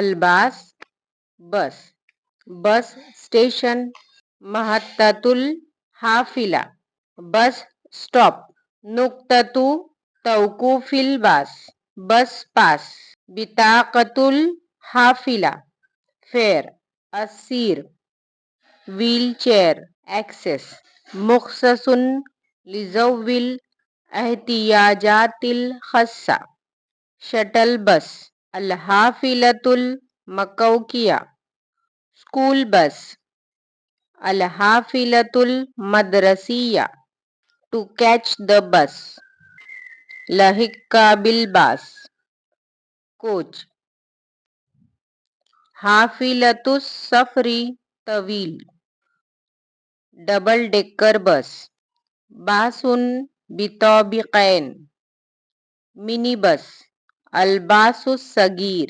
الباس بس، bus station, محطۃ الحافلہ bus stop, نقطۃ توقف الباس بس پاس، بطاقۃ الحافلہ فیئر، السیر ویل چیئر ایکسس، مخصص لذوی الاحتیاجات الخاصہ، شٹل بس، الحافلۃ المکوکیہ، school bus, الحافلۃ المدرسیہ، to catch the بس، لحق بالباس، کوچ، حافلۃ السفر طویل، ڈبل ڈیکر بس، باص بطابقین، منی بس، الباص الصغیر،